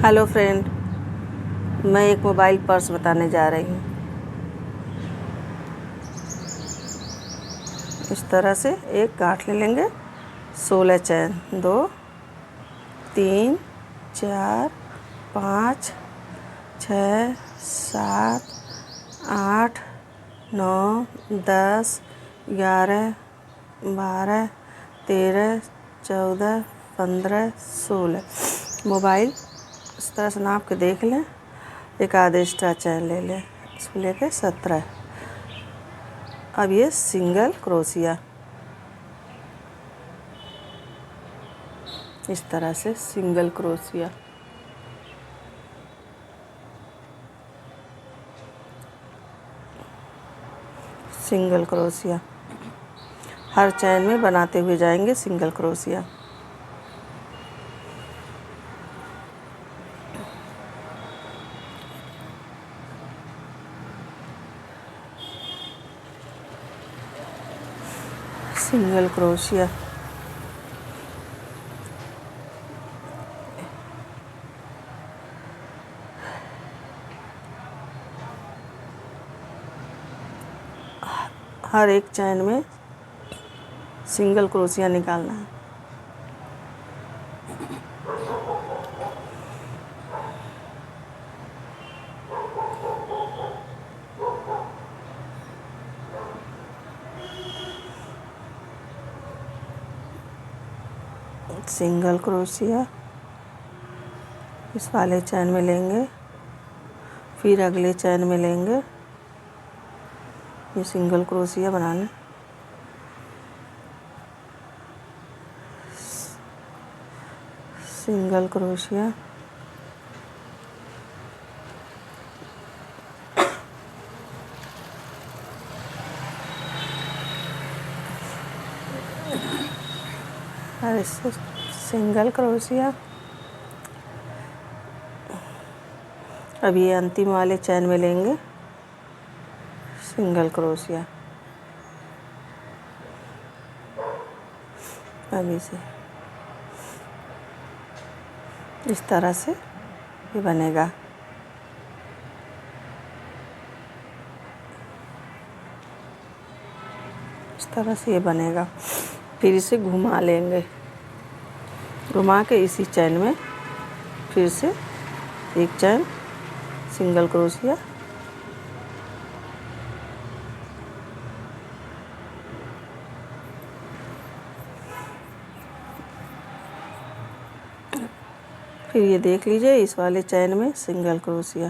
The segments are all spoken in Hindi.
हेलो फ्रेंड, मैं एक मोबाइल पर्स बताने जा रही हूँ। इस तरह से एक गांठ ले लेंगे, 16 चैन, 2 3 4 5 6 7 8 9 10 11 12 13 14 15 16। मोबाइल इस तरह से नाप के देख लें। एक आधा एक्स्ट्रा चैन ले लें, इसको लेके 17। अब ये सिंगल क्रोशिया, इस तरह से सिंगल क्रोशिया। सिंगल क्रोशिया हर चैन में बनाते हुए जाएंगे सिंगल क्रोशिया। सिंगल क्रोशिया, हर एक चैन में सिंगल क्रोशिया निकालना है। सिंगल क्रोशिया इस वाले चैन में लेंगे, फिर अगले चैन में लेंगे, ये सिंगल क्रोशिया बनाना। सिंगल क्रोशिया, और इससे सिंगल क्रोशिया। अब ये अंतिम वाले चैन में लेंगे सिंगल क्रोशिया। अब इसे इस तरह से ये बनेगा। इस तरह से ये बनेगा। फिर इसे घुमा लेंगे, घुमा के इसी चैन में फिर से एक चैन सिंगल क्रोशिया, फिर ये देख लीजिए इस वाले चैन में सिंगल क्रोशिया।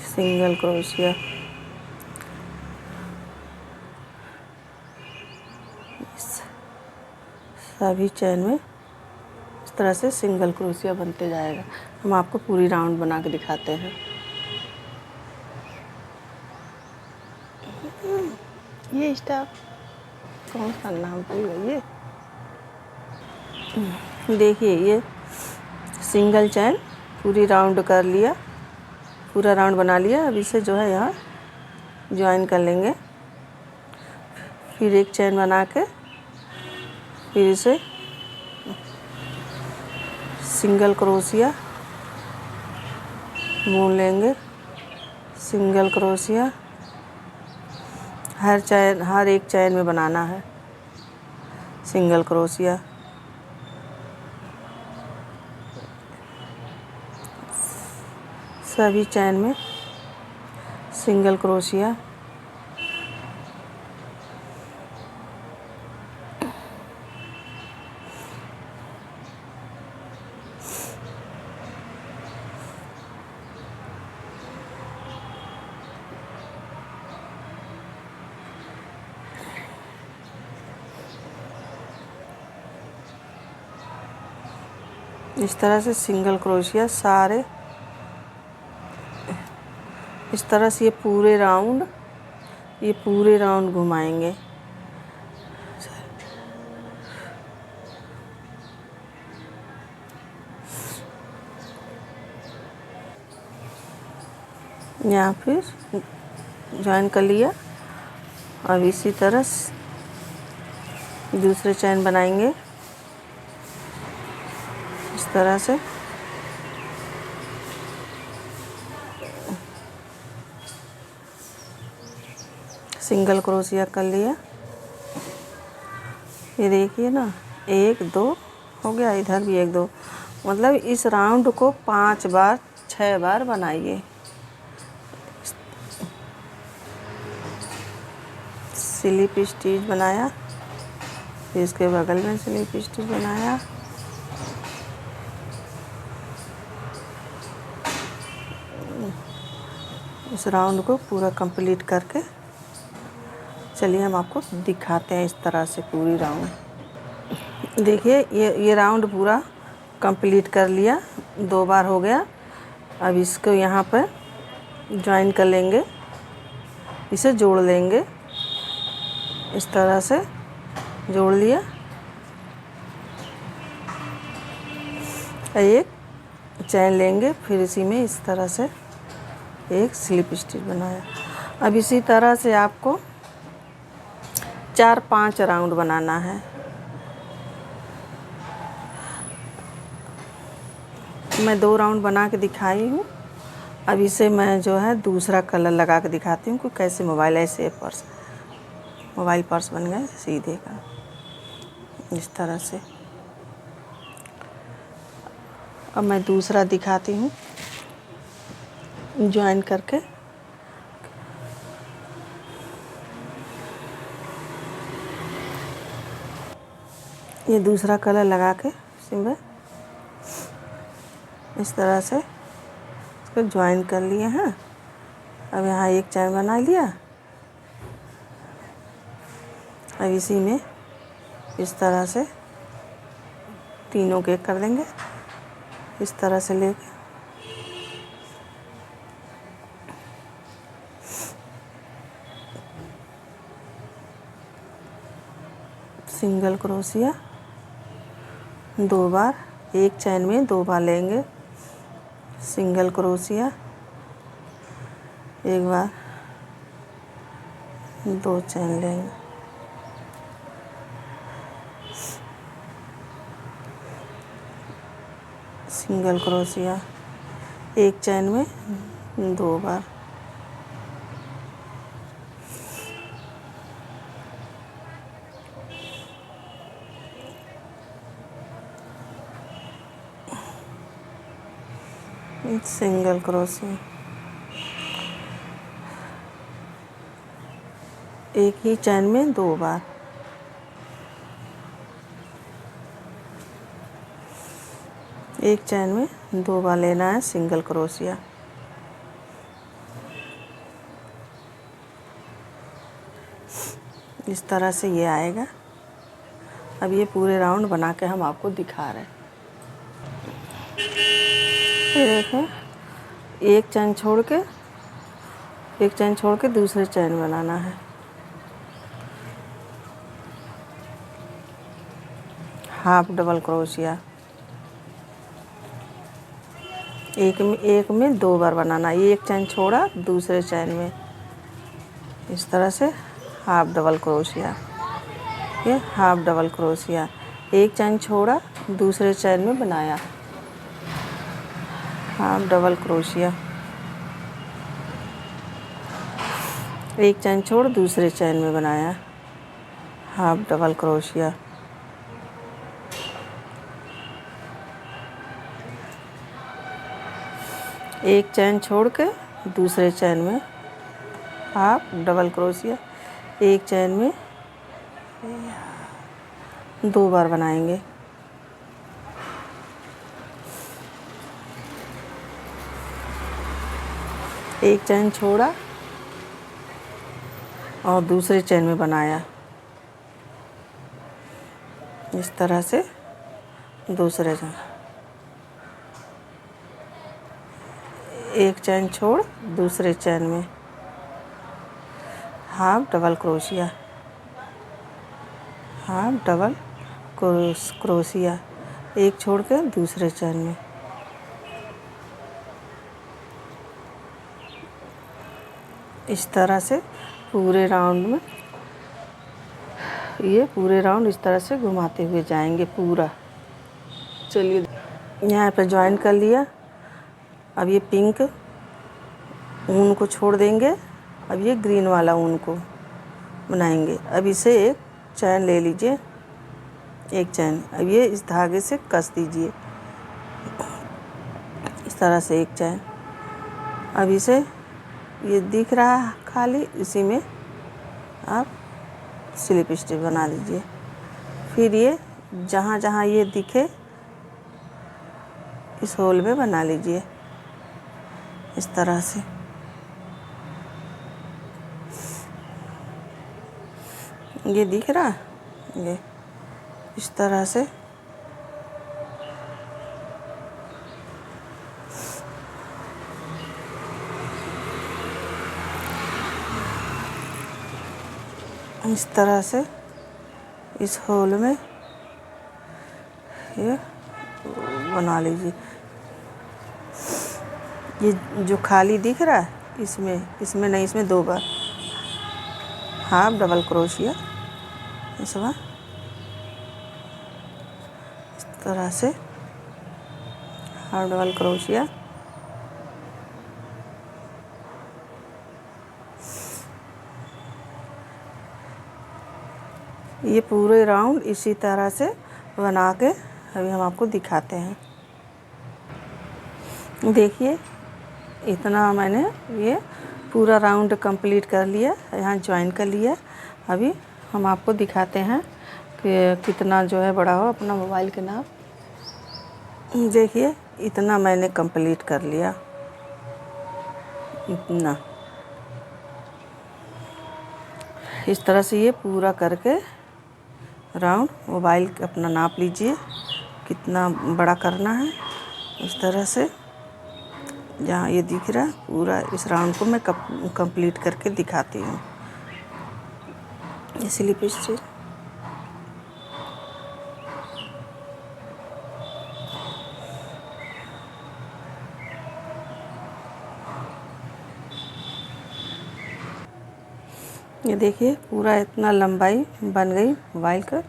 सिंगल क्रोशिया, सभी चैन में इस तरह से सिंगल क्रोशिया बनते जाएगा। हम आपको पूरी राउंड बना के दिखाते हैं। ये स्टाफ कौन सा नाम भूल गई। देखिए ये सिंगल चैन पूरी राउंड कर लिया, पूरा राउंड बना लिया। अब इसे जो है यहाँ ज्वाइन कर लेंगे, फिर एक चैन बना के फिर इसे सिंगल क्रोशिया बुन लेंगे। सिंगल क्रोशिया हर एक चैन में बनाना है सिंगल क्रोशिया। सभी चैन में सिंगल क्रोशिया। इस तरह से सिंगल क्रोशिया सारे, इस तरह से ये पूरे राउंड घुमाएंगे। यहाँ फिर ज्वाइन कर लिया। अब इसी तरह दूसरे चैन बनाएंगे इस तरह से। सिंगल क्रोशिया कर लिया। ये देखिए ना, 1 2 हो गया, इधर भी 1 2, मतलब इस राउंड को 5 बार 6 बार बनाइए। स्लिप स्टिच बनाया, फिर इसके बगल में स्लिप स्टिच बनाया, इस राउंड को पूरा कंप्लीट करके चलिए हम आपको दिखाते हैं इस तरह से पूरी राउंड। देखिए ये राउंड पूरा कंप्लीट कर लिया, 2 बार हो गया। अब इसको यहाँ पर ज्वाइन कर लेंगे, इसे जोड़ लेंगे, इस तरह से जोड़ लिया। एक चैन लेंगे, फिर इसी में इस तरह से एक स्लिप स्टिच बनाया। अब इसी तरह से आपको 4-5 राउंड बनाना है। मैं 2 राउंड बना के दिखाई हूँ। अब इसे मैं जो है दूसरा कलर लगा के दिखाती हूँ कि कैसे मोबाइल ऐसे मोबाइल पर्स बन गए सीधे का, इस तरह से। अब मैं दूसरा दिखाती हूँ ज्वाइन करके। ये दूसरा कलर लगा के सिंबल इस तरह से इसको ज्वाइन कर लिए हैं। अब यहाँ एक चैन बना लिया। अब इसी में इस तरह से तीनों के कर देंगे, इस तरह से लेके सिंगल क्रोशिया 2 बार, एक चैन में 2 बार लेंगे, सिंगल क्रोशिया 1 बार, 2 चैन लेंगे, सिंगल क्रोशिया एक चैन में 2 बार, सिंगल क्रोशिया एक ही चैन में 2 बार, एक चैन में 2 बार लेना है सिंगल क्रोशिया। इस तरह से ये आएगा। अब ये पूरे राउंड बना के हम आपको दिखा रहे हैं। ये देखें, एक चैन छोड़ के दूसरे चैन बनाना है। हाफ डबल क्रोशिया एक में 2 बार बनाना। एक चैन छोड़ा दूसरे चैन में, इस तरह से हाफ डबल क्रोशिया। ये हाफ डबल क्रोशिया, एक चैन छोड़ा दूसरे चैन में बनाया, हाफ डबल क्रोशिया, एक चैन छोड़ दूसरे चैन में बनाया, हाफ डबल क्रोशिया, एक चैन छोड़ के दूसरे चैन में हाफ डबल क्रोशिया, एक चैन में 2 बार बनाएंगे। एक चैन छोड़ा और दूसरे चैन में बनाया, इस तरह से दूसरे चैन, एक चैन छोड़ दूसरे चैन में half double crochet, half double crochet, एक छोड़ के दूसरे चैन में, इस तरह से पूरे राउंड में ये पूरे राउंड इस तरह से घुमाते हुए जाएंगे पूरा। चलिए यहाँ पे ज्वाइन कर लिया। अब ये पिंक ऊन को छोड़ देंगे। अब ये ग्रीन वाला ऊन को बनाएंगे। अब इसे एक चैन ले लीजिए, एक चैन। अब ये इस धागे से कस दीजिए इस तरह से एक चैन। अब इसे ये दिख रहा है खाली, इसी में आप स्लिप स्टिच बना दीजिए। फिर ये जहाँ जहाँ ये दिखे इस होल में बना लीजिए इस तरह से। ये दिख रहा है, ये इस तरह से इस होल में ये बना लीजिए। ये जो खाली दिख रहा है इसमें नहीं, इसमें 2 बार हाफ डबल क्रोशिया इस बार इस तरह से हाफ डबल क्रोशिया। ये पूरे राउंड इसी तरह से बना के अभी हम आपको दिखाते हैं। देखिए इतना मैंने ये पूरा राउंड कंप्लीट कर लिया, यहाँ ज्वाइन कर लिया। अभी हम आपको दिखाते हैं कि कितना जो है बड़ा हो अपना मोबाइल के नाप। देखिए इतना मैंने कंप्लीट कर लिया, इतना इस तरह से ये पूरा करके राउंड मोबाइल अपना नाप लीजिए कितना बड़ा करना है। इस तरह से जहाँ ये दिख रहा है पूरा इस राउंड को मैं कंप्लीट करके दिखाती हूँ। ये स्लिप स्टिच ये देखिए पूरा इतना लंबाई बन गई मोबाइल का।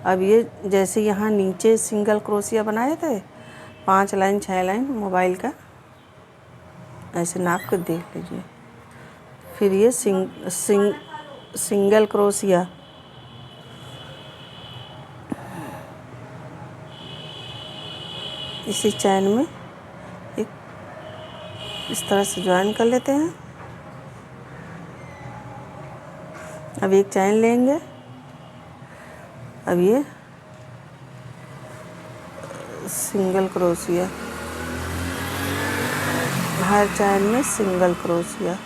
अब ये जैसे यहाँ नीचे सिंगल क्रोशिया बनाए थे 5 लाइन 6 लाइन मोबाइल का, ऐसे नाप कर देख लीजिए। फिर ये सिंगल क्रोशिया इसी चैन में एक इस तरह से ज्वाइन कर लेते हैं। अब एक चैन लेंगे। अब ये सिंगल क्रोशिया, हर चैन में सिंगल क्रोशिया।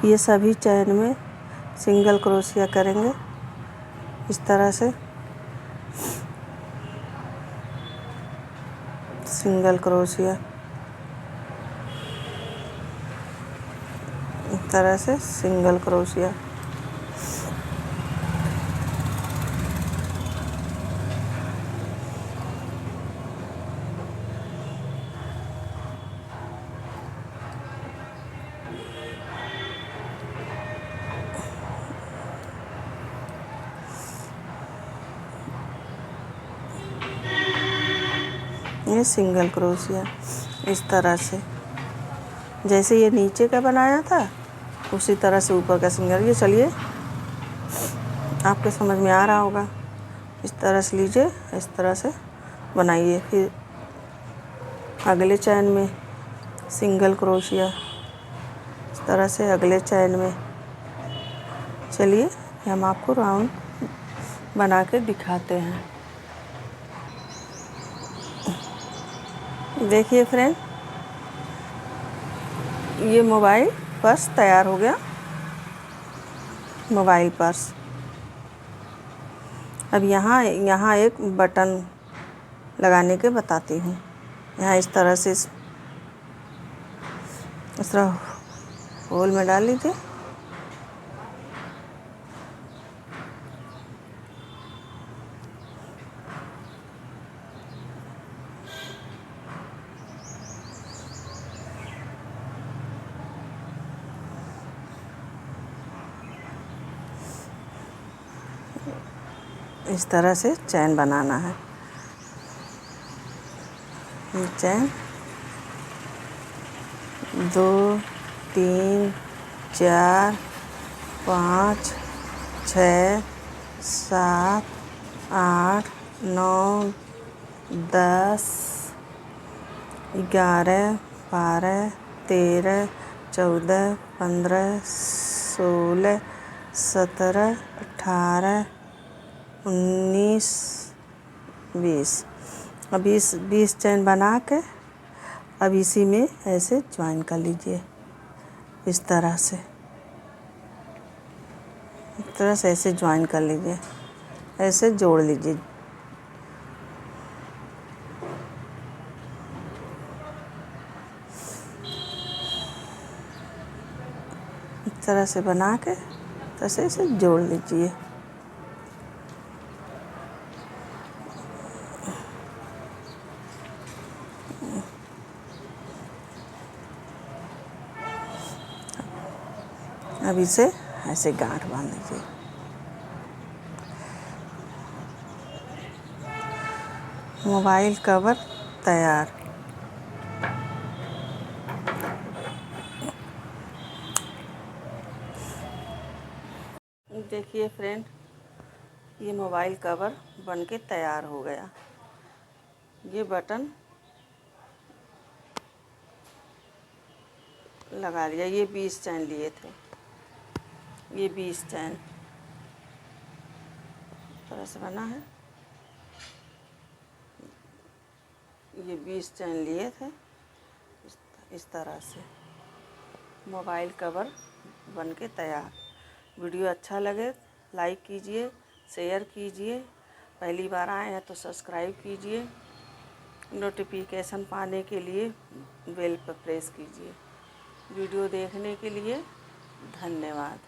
ये सभी चैन में सिंगल क्रोशिया करेंगे इस तरह से। सिंगल क्रोशिया इस तरह से सिंगल क्रोशिया। ये सिंगल क्रोशिया इस तरह से, जैसे ये नीचे का बनाया था उसी तरह से ऊपर का सिंगल। ये चलिए आपके समझ में आ रहा होगा। इस तरह से लीजिए, इस तरह से बनाइए। फिर अगले चैन में सिंगल क्रोशिया इस तरह से अगले चैन में। चलिए हम आपको राउंड बना के दिखाते हैं। देखिए फ्रेंड, ये मोबाइल पर्स तैयार हो गया, मोबाइल पर्स। अब यहाँ एक बटन लगाने के बताती हूँ। यहाँ इस तरह से इस तरह होल में डाल लीजिए। इस तरह से चैन बनाना है। चैन 2 3 4 5 6 7 8 9 10 11 12 13 14 15 16 17 18 19 20। अब इस 20 चैन बना के अब इसी में ऐसे ज्वाइन कर लीजिए। इस तरह से ऐसे ज्वाइन कर लीजिए, ऐसे जोड़ लीजिए। इस तरह से बना के ऐसे ऐसे जोड़ लीजिए। अब इसे ऐसे गांठ बांध लीजिए। मोबाइल कवर तैयार। देखिए फ्रेंड, ये मोबाइल कवर बनके तैयार हो गया। ये बटन लगा लिया। ये 20 चैन लिए थे, ये 20 चैन इस तरह से बना है। ये 20 चैन लिए थे। इस तरह से मोबाइल कवर बनके तैयार। वीडियो अच्छा लगे लाइक कीजिए, शेयर कीजिए। पहली बार आए हैं तो सब्सक्राइब कीजिए। नोटिफिकेशन पाने के लिए बेल पर प्रेस कीजिए। वीडियो देखने के लिए धन्यवाद।